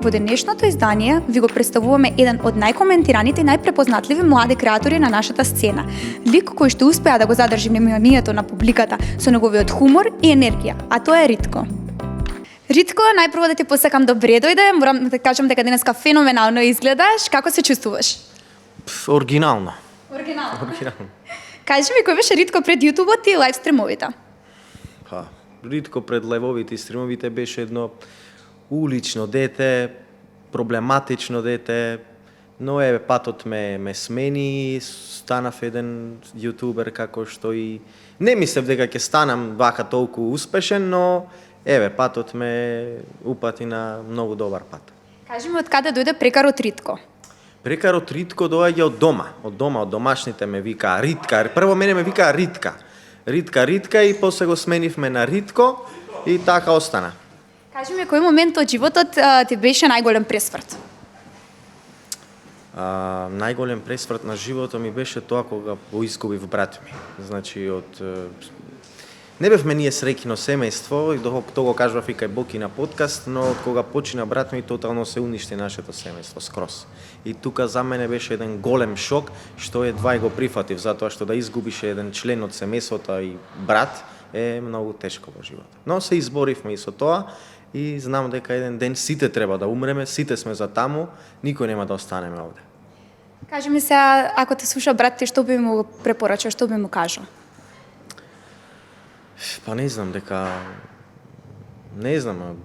Во денешното издание ви го представуваме еден од најкоментираните и најпрепознатливи млади креатори на нашата сцена. Лик кој што успеа да го задржи вниманието на публиката со неговиот хумор и енергија, а тоа е Ритко. Ритко, најпрво да ти посакам добре дојде, морам да кажам дека денеска феноменално изгледаш, како се чувствуваш? Оригинално. Оригинално. Кажи ми, кој беше Ритко пред јутубот и лайв стримовите? Па, Ритко пред лајвовите и стримовите беше едно улично дете, проблематично дете, но патот ме смени, станав еден јутубер како што и не мислев дека ќе станам вака толку успешен, но патот ме упати на многу добар пат. Кажи ми, од каде дојде прекарот Ритко? Прекарот Ритко доаѓа од дома, од домашните ме викаа Ритка. Прво мене ме викаа Ритка. Ритка и после го сменивме на Ритко и така остана. Кажи ми, кој момент од животот ти беше најголем пресврт? Најголем пресврт на животот ми беше тоа кога го изгубив брат ми. Значи, не бевме ние среќно семејство, и тоа го кажував и кај Боки на подкаст, но од кога почина брат ми, тотално се уништи нашето семејство, скроз. И тука за мене беше еден голем шок, што едва го прифатив, затоа што да изгубиш еден член од семејството и брат е многу тешко во животот. Но се изборивме и со тоа, и знам дека еден ден сите треба да умреме, сите сме за таму, никој нема да останеме овде. Кажи ми сега, ако те слуша брат ти, што би му препорачал, што би му кажал? Па не знам,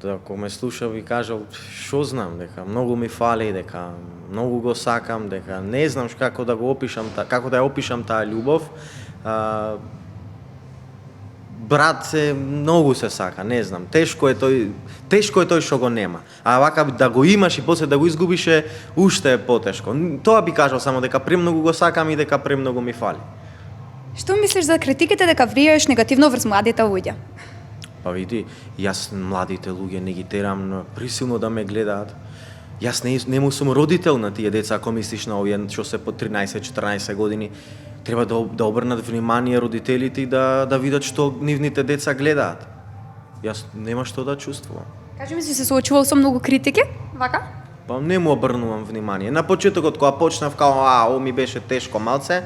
ако ме слуша би кажал, шо знам, дека многу ми фали, дека многу го сакам, дека не знам како да го опишам, како да ја опишам таа љубов. Брат многу се сака, не знам, тешко е тој што го нема. А вака да го имаш и после да го изгубиш уште е потешко. Тоа би кажал само дека премногу го сакам и дека премногу ми фали. Што мислиш за критиките дека влијаеш негативно врз младите луѓе? Па види, јас младите луѓе не ги терам присилно да ме гледаат. Јас не му сум родител на тие деца, ако мислиш на овие што се по 13-14 години. Треба да обрнат внимание родителите и да видат што нивните деца гледаат. Јас нема што да чувствувам. Кажи ми, си се соочувал со многу критики, вака? Па не му обрнувам внимание. На почетокот кога почнав као ми беше тешко малце,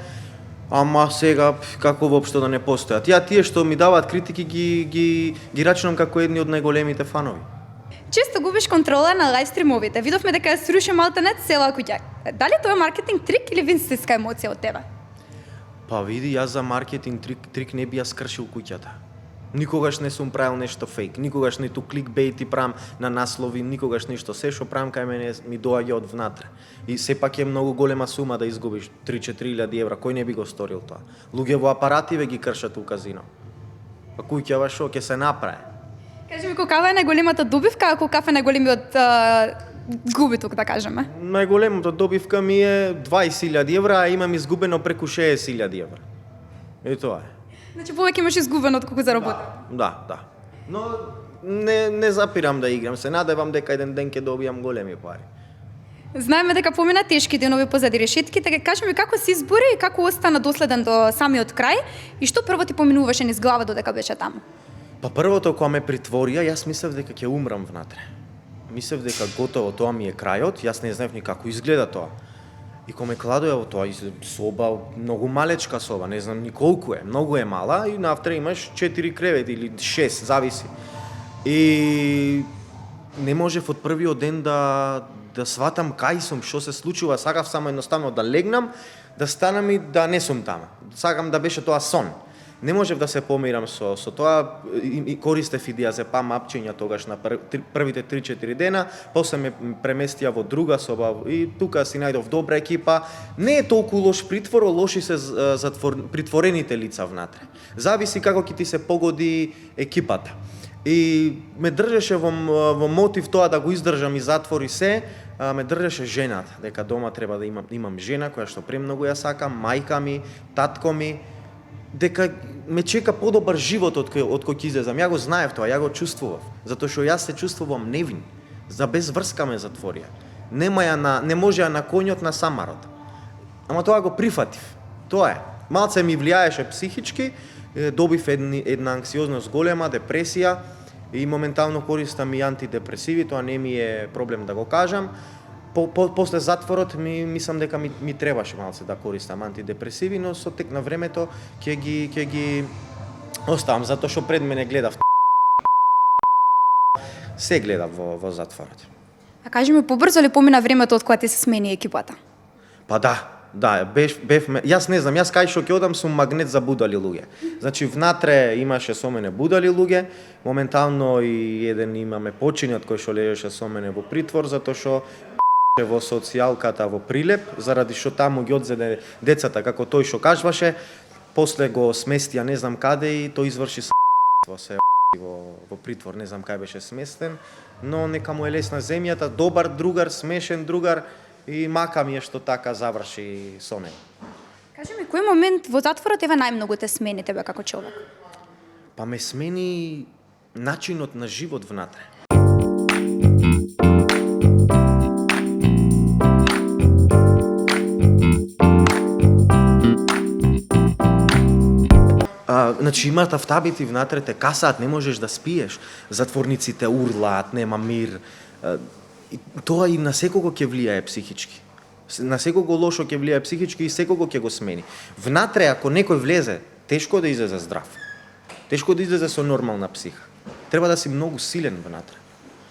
ама сега како воопшто да не постојат. Тие што ми даваат критики ги рачунам како едни од најголемите фанови. Често губиш контрола на лайв стримовите. Видовме дека ја сруши малтенет цела куќа. Дали тоа е маркетинг трик или винстинска емоција од тебе? Па види, јас за маркетинг трик не би ја скршил куќата. Никогаш не сум правил нешто фейк, никогаш ниту кликбейти правам на наслови, никогаш ништо. Се што правам кај мене ми доаѓа од внатре. И сепак е многу голема сума да изгубиш 3-4 илјади евра. Кој не би го сторил тоа? Луѓе во апаративе ги кршат у казино. Па куќава шо ќе се направи? Кажи ми, каква е најголемата добивка, а каков е најголемиот губиток, да кажеме? Најголемата добивка ми е 20.000 евра, а имам изгубено преку 60.000 евра. И тоа е. Значи повеќе имаш изгубено од колку заработи. Да. Но не запирам да играм, се надевам дека еден ден ќе добијам големи пари. Знаеме дека помина тешки денови позади решетките, така кажи ми како се избори и како остана доследен до самиот крај и што прво ти поминуваше низ глава додека беше таму? Па првото кога ме притворија, јас мислев дека ќе умрам внатре. Мислев дека готово, тоа ми е крајот, јас не знаев ни како изгледа тоа. И кога ме кладоја во тоа соба, многу малечка соба, не знам ни колку е, многу е мала и навтре имаш 4 кревети или 6, зависи. И не можев од првиот ден да сватам кај сум, што се случува, сакав само едноставно да легнам, да станам и да не сум тама. Сакам да беше тоа сон. Не можев да се помирам со тоа и користев и диазепам апчиња тогаш на првите 3-4 дена, после ме преместија во друга соба и тука си најдов добра екипа. Не е толку лош притвор, лоши се притворените лица внатре. Зависи како ќе ти се погоди екипата. И ме држеше во мотив тоа да го издржам и затвор и се, ме држеше жената, дека дома треба да имам жена која што премногу ја сакам, мајка ми, татко ми, дека ме чека подобар живот од кој ќе излезам. Ја го знаев тоа, ја го чувствував, затоа што јас се чувствувам невин. За без врска ме затворија. Не можеа на коњот на самарот. Ама тоа го прифатив. Тоа е. Малце ми влијаеше психички, добив една анксиозност голема, депресија и моментално користам и антидепресиви, тоа не ми е проблем да го кажам. После затворот мислам дека ми требаше малце да користам антидепресиви, но со тек на времето ќе ги оставам, затоа што пред мене гледав се гледав во затворот. А кажи ми, побрзо ли помина времето од кога ти се смени екипата? Па да, бевме, јас не знам, јас кај што ќе одам сум магнет за будали луѓе. Значи внатре имаше со мене будали луѓе, моментално и еден имаме починет кој што лежеше со мене во притвор затоа што во социјалката во Прилеп, заради што таму ги одзеде децата како тој што кажуваше, после го сместија не знам каде и тој изврши во притвор, не знам кај беше сместен, но нека му е лесна земјата, добар другар, смешен другар и мака ми е што така заврши со него. Кажи ми, кој момент во затворот еве најмногу те смени тебе како човек? Па ме смени начинот на живот внатре. Значи имаат автабити внатре, те касаат, не можеш да спиеш, затворниците урлаат, нема мир. И тоа и на секого ќе влијае психички. На секого лошо ќе влијае психички и секого ќе го смени. Внатре, ако некој влезе, тешко да излезе здрав. Тешко да излезе со нормална психа. Треба да си многу силен внатре.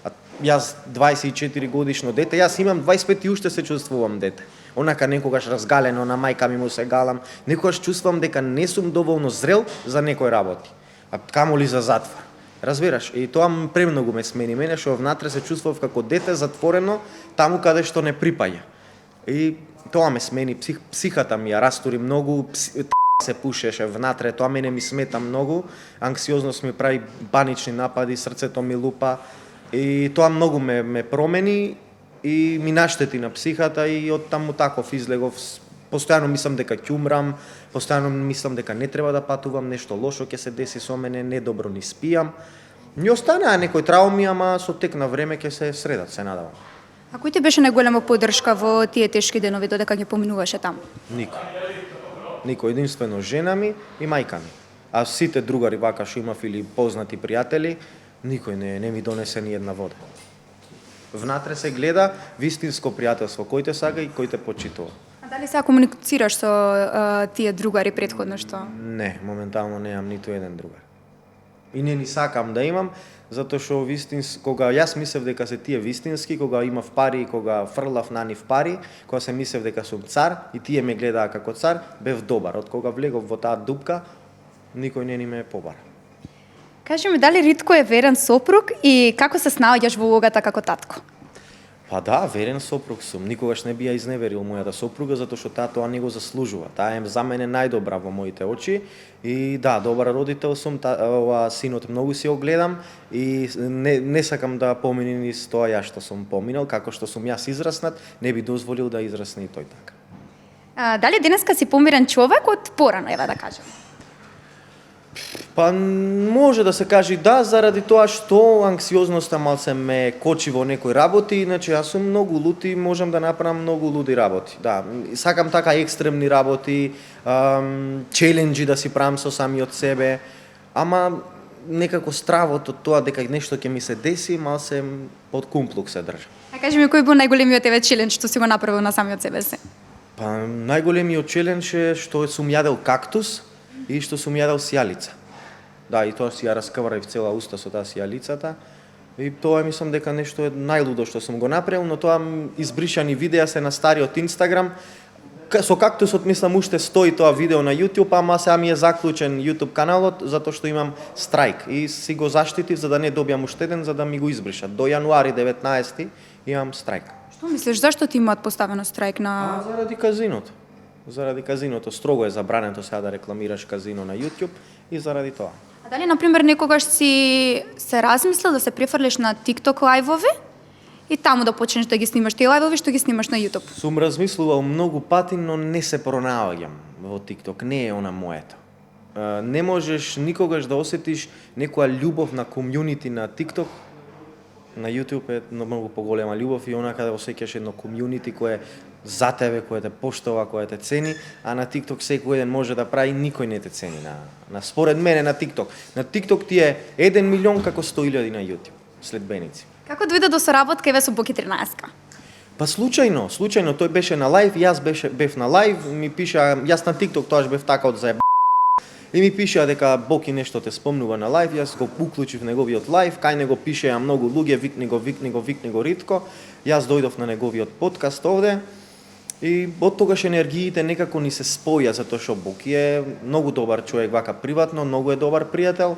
А јас 24 годишно дете, јас имам 25 и уште се чувствувам дете. Онака некогаш разгалено на мајка ми му се галам, некогаш чувствувам дека не сум доволно зрел за некој работи. А камоли за затвор. Разбираш, и тоа премногу ме смени мене, што внатре се чувствував како дете затворено таму каде што не припаѓа. И тоа ме смени, психата ми ја растури многу, се пушеше внатре, тоа мене ми смета многу, анксиозност ми прави панични напади, срцето ми лупа и тоа многу ме промени и ми наштети на психата и од таму таков излегов. Постојано мислам дека ќе умрам, постојано мислам дека не треба да патувам, нешто лошо ќе се деси со мене, недобро ни спијам. Ни останаа некои трауми, ама со тек на време ќе се средат, се надавам. А кој ти беше најголема поддршка во тие тешки денови додека ќе поминуваше таму? Никој, единствено жена ми и мајка ми. А сите другари вака што имав или познати пријатели, никој не ми донесе ни една вода. Внатре се гледа вистинско пријателство, кој те сага и кој те почитува. А дали сега комуницираш со тие другари претходно што? Не, моментално немам ниту еден другар. И не ни сакам да имам, затоа што кога јас мислев дека се тие вистински, кога имав пари, кога фрлав на нив пари, кога се мислев дека сум цар и тие ме гледаа како цар, бев добар. Од кога влегов во таа дупка, никој не ни ме побара. Кажи ми, дали Ритко е верен сопруг и како се снаоѓаш во улогата како татко? Па да, верен сопруг сум. Никогаш не би ја изневерил мојата сопруга, затоа што таа тоа не го заслужува. Таа е за мене најдобра во моите очи и да, добар родител сум, синот многу си го гледам и не сакам да помине низ тоа ја што сум поминал, како што сум јас израснат, не би дозволил да израсне и тој така. Дали денеска си помирен човек од порано, ева да кажем? Па може да се каже да, заради тоа што анксиозноста малце ме кочи во некои работи, иначе јас сум многу лут и можам да направам многу луди работи. Да, сакам така екстремни работи, челенџи да си правам со самиот себе, ама некако стравот од тоа дека нешто ќе ми се деси, малце под кумплук се држа. А кажи ми, кој бил најголемиот еве челендж што си го направил на самиот себе си? Па најголемиот челендж е што сум јадел кактус и што сум јадел сијалица. Да, и тоа си ја раскаварив цела уста со таа сијалицата. И тоа мислам дека нешто е најлудо што сум го направил, но тоа избришани видеа се на стариот Инстаграм. Со кактусот мислам уште стои тоа видео на YouTube, ама сега ми е заклучен YouTube каналот затоа што имам страйк и си го заштитив за да не добијам уште еден, за да ми го избришат. До јануари 19 имам страйк. Што мислиш, зашто ти имаат поставено страйк на... Заради казиното. Заради казиното строго е забрането сега да рекламираш казино на YouTube и заради тоа. А дали, например, некогаш си се размислил да се префрлиш на TikTok лајвови и таму да почнеш да ги снимаш тие лајвови што ги снимаш на YouTube? Сум размислувал многу пати, но не се пронаоѓам во TikTok, не е она моето. Не можеш никогаш да осетиш некоја љубов на комјунити на TikTok На YouTube е многу поголема љубов и онака да осеќаш едно комјунити кое за тебе, кое те поштова, кое те цени, а на TikTok секој ден може да прави, никој не те цени. На според мене на TikTok. На TikTok ти е 1 милион како 100.000 на YouTube следбеници. Како дојде до соработка еве со Боки 13? Па случајно тој беше на лајв, јас бев на лајв, ми пиша, јас на TikTok тоаш бев така од заеб. И ми пишеа дека Боки нешто те спомнува на лајв, јас го уклучив неговиот лајв, кај него пишеа многу луѓе, викни го Ритко. Јас дојдов на неговиот подкаст овде и од тогаш енергиите некако ни се споја, затоа што Боки е многу добар човек вака приватно, многу е добар пријател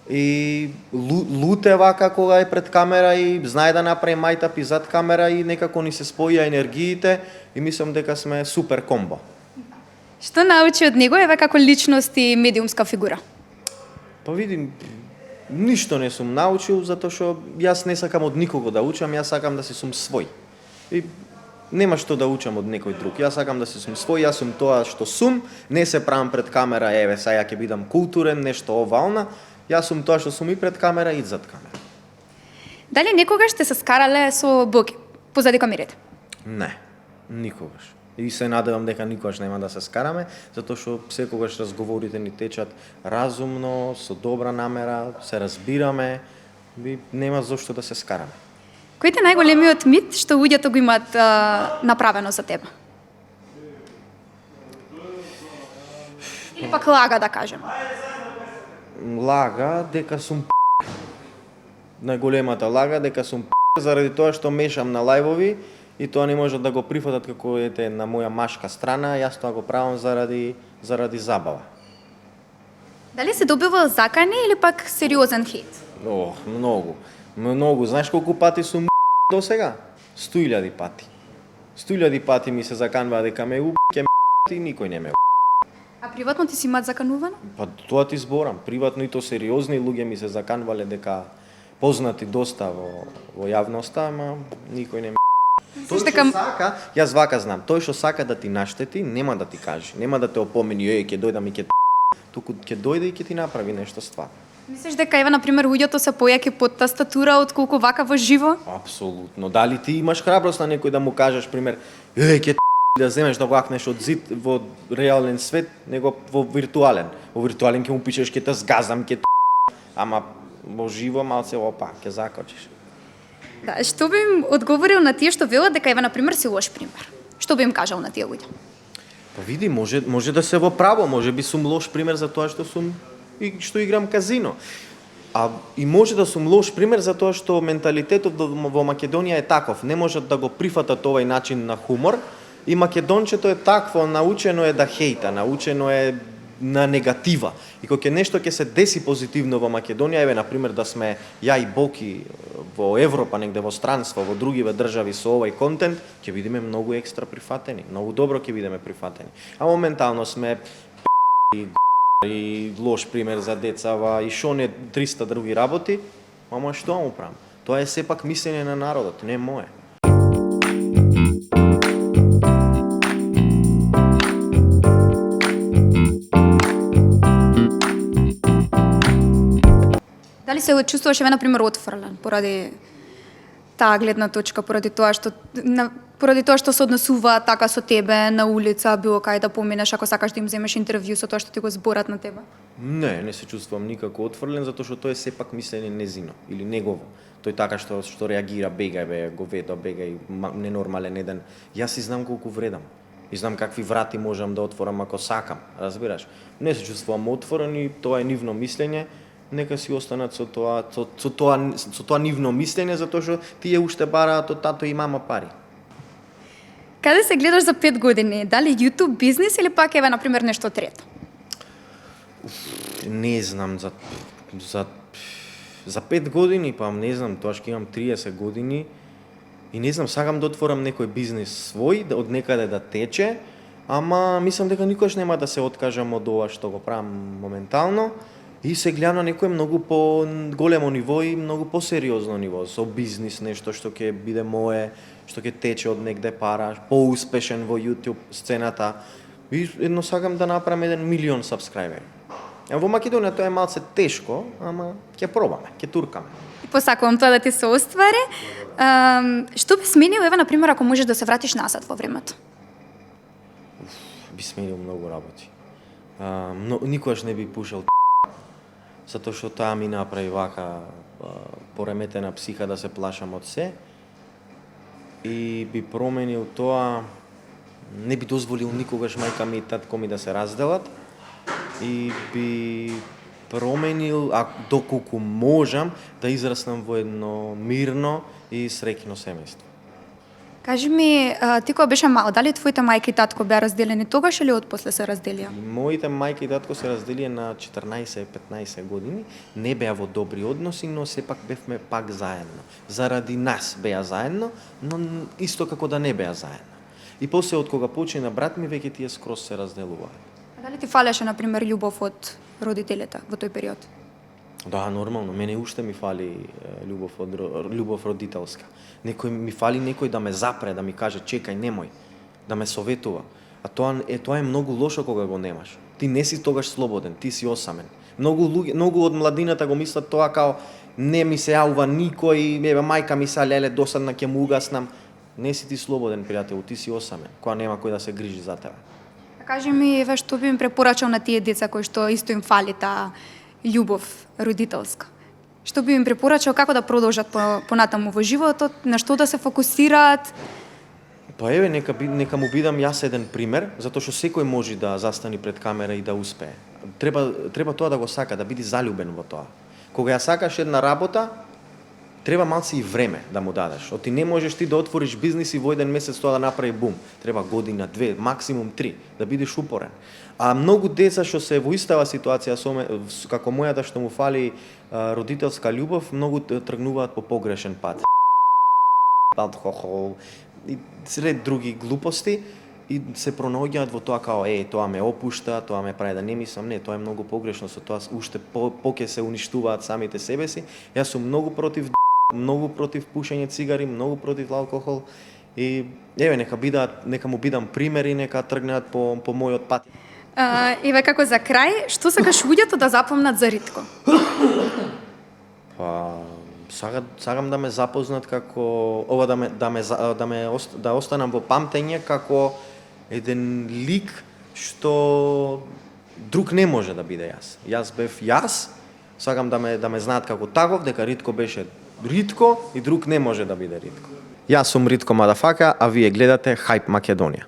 и луте вака кога е пред камера и знае да направи мајтап и зад камера и некако ни се споја енергиите и мислам дека сме супер комбо. Што научи од него еве како личност и медиумска фигура? Па видим, ништо не сум научил, затоа што јас не сакам од никого да учам, јас сакам да си сум свој. И нема што да учам од некој друг. Јас сакам да си сум свој, јас сум тоа што сум, не се правам пред камера, еве, сега ќе бидам културен, нешто овална. Јас сум тоа што сум и пред камера и зад камера. Дали некогаш сте се скарале со Боки позади камерите? Не, никогаш. И се надевам дека никогаш нема да се скараме, затоа што секогаш разговорите ни течат разумно, со добра намера, се разбираме и нема зошто да се скараме. Кој е најголемиот мит што луѓето го имаат направено за тебе? Или пак лага да кажем? Лага дека сум најголемата лага дека сум заради тоа што мешам на лајвови и тоа не можат да го прифатат како ете на моја машка страна, јас тоа го правам заради забава. Дали се добива закани или пак сериозен хейт? Многу. Многу. Знаеш колку пати сум до сега? 100.000 пати. 100.000 пати ми се заканува дека ме ќе и никој не ме. А приватно ти си имаат заканувано? Па тоа ти зборам. Приватно и то сериозни луѓе ми се заканвале дека познати доста во јавноста, ама никој не ме. Тој што сака, јас вака знам, тој што сака да ти наштети, нема да ти каже, нема да те опомени, ќе дојдам и ќе туку ќе дојде и ќе ти направи нешто ствар. Мислиш дека ева на пример луѓето се појаки под тастатура отколку вака во живо? Апсолутно. Дали ти имаш храброст на некој да му кажеш пример, ќе да земеш да го акнеш од зид во реален свет, него во виртуален. Во виртуален ќе му пишеш ќе те згазам, ама во живо малце опа, ќе закочиш. Да, што би им одговорил на тие што велат дека ева на пример си лош пример? Што би им кажал на тие луѓе? Па види, може да се во право, може би сум лош пример за тоа што сум и што играм казино. А и може да сум лош пример за тоа што менталитетот во Македонија е таков, не можат да го прифатат овај начин на хумор и македончето е такво, научено е да хејта, научено е на негатива. И кога нешто ќе се деси позитивно во Македонија, еве на пример да сме ја и Боки во Европа, негде во странство, во другиве држави со овај контент, ќе бидеме многу екстра прифатени, многу добро ќе бидеме прифатени. А моментално сме и лош пример за децава и шо не 300 други работи, ама што му правам? Тоа е сепак мислење на народот, не мое. Дали се чувствуваш еве на пример отфрлен поради таа гледна точка, поради тоа што се однесува така со тебе на улица, било кај да поминеш ако сакаш да им земеш интервју со тоа што ти го зборат на тебе? Не се чувствувам никако отфрлен затоа што тоа е сепак мислење незино или негово. Тој така што реагира, бегај го ведо, бегај ненормален еден. Јас и знам колку вредам. И знам какви врати можам да отворам ако сакам, разбираш? Не се чувствувам отворен и тоа е нивно мислење. Нека си останат со тоа нивно мислење, затоа што тие уште бараат од тато и мама пари. Каде се гледаш за 5 години? Дали YouTube бизнис или пак еве на пример нешто трето? Не знам за 5 години, па не знам, тоа што имам 30 години и не знам, сакам да отворам некој бизнис свој, од некаде да тече, ама мислам дека никош нема да се откажам од ова што го правам моментално. И се гледам на некој многу по големо ниво и многу посериозно ниво, со бизнис, нешто што ќе биде мое, што ќе тече од негде пара, поуспешен во YouTube сцената. И едно сакам да направам 1 милион сабскрајбери. Во Македонија тоа е малце тешко, ама ќе пробаме, ќе туркаме. И посакувам тоа да ти се оствари. Што би сменил, еве, например, ако можеш да се вратиш назад во времето? Би сменил многу работи. Никогаш не би пушил затоа што таа ми направи вака пореметена психа да се плашам од се. И би променил тоа, не би дозволил никогаш мајка ми и татко ми да се разделат. И би променил, доколку можам, да израснам во едно мирно и среќно семејство. Кажи ми, ти кога беше мал, дали твоите мајка и татко беа разделени тогаш или отпосле се разделија? Моите мајка и татко се разделија на 14-15 години, не беа во добри односи, но сепак бевме пак заедно. Заради нас беа заедно, но исто како да не беа заедно. И после од кога почина брат ми, веќе тие скроз се разделуваат. Дали ти фалеше, например, љубов од родителите во тој период? Да, нормално. Мене уште ми фали љубов родителска. Ми фали некој да ме запре, да ми каже чекај, немој, да ме советува. А тоа е многу лошо кога го немаш. Ти не си тогаш слободен, ти си осамен. Многу од младината го мислат тоа као не ми се јавува никој, еве мајка ми се леле досадна ќе му угаснам. Не си ти слободен, пријател, ти си осамен, кога нема кој да се грижи за тебе. Кажи ми, еве, што би им препорачал на тие деца кои што исто им фали таа љубов родителска? Што би им препорачал, како да продолжат понатаму во животот, на што да се фокусираат? Па еве, нека му бидам јас еден пример, затоа што секој може да застани пред камера и да успее. Треба тоа да го сака, да биде залюбен во тоа. Кога ја сакаш една работа, треба малце и време да му дадеш. Оти не можеш ти да отвориш бизнис и во еден месец тоа да направи бум. Треба година, 2, максимум 3, да бидеш упорен. А многу деца што се во истава ситуација како мојата што му фали родителска љубов, многу тргнуваат по погрешен пат. Алкохол и сред други глупости и се пронаоѓаат во тоа као тоа ме опушта, тоа ме прави да не мислам. Не, тоа е многу погрешно, со тоа уште поќе се уништуваат самите себе си. Јас сум многу против пушење цигари, многу против алкохол и еве нека му бидам пример и нека тргнат по мојот пат. Еве како за крај, што сакаш луѓето да запомнат за Ритко? Па сакам да ме запознат како ова да останам во памтење како еден лик што друг не може да биде јас. Јас бев јас, сакам да ме знаат како таков, дека Ритко беше Ритко и друг не може да биде Ритко. Јас сум Ритко Мадафака, а вие гледате Хајп Македонија.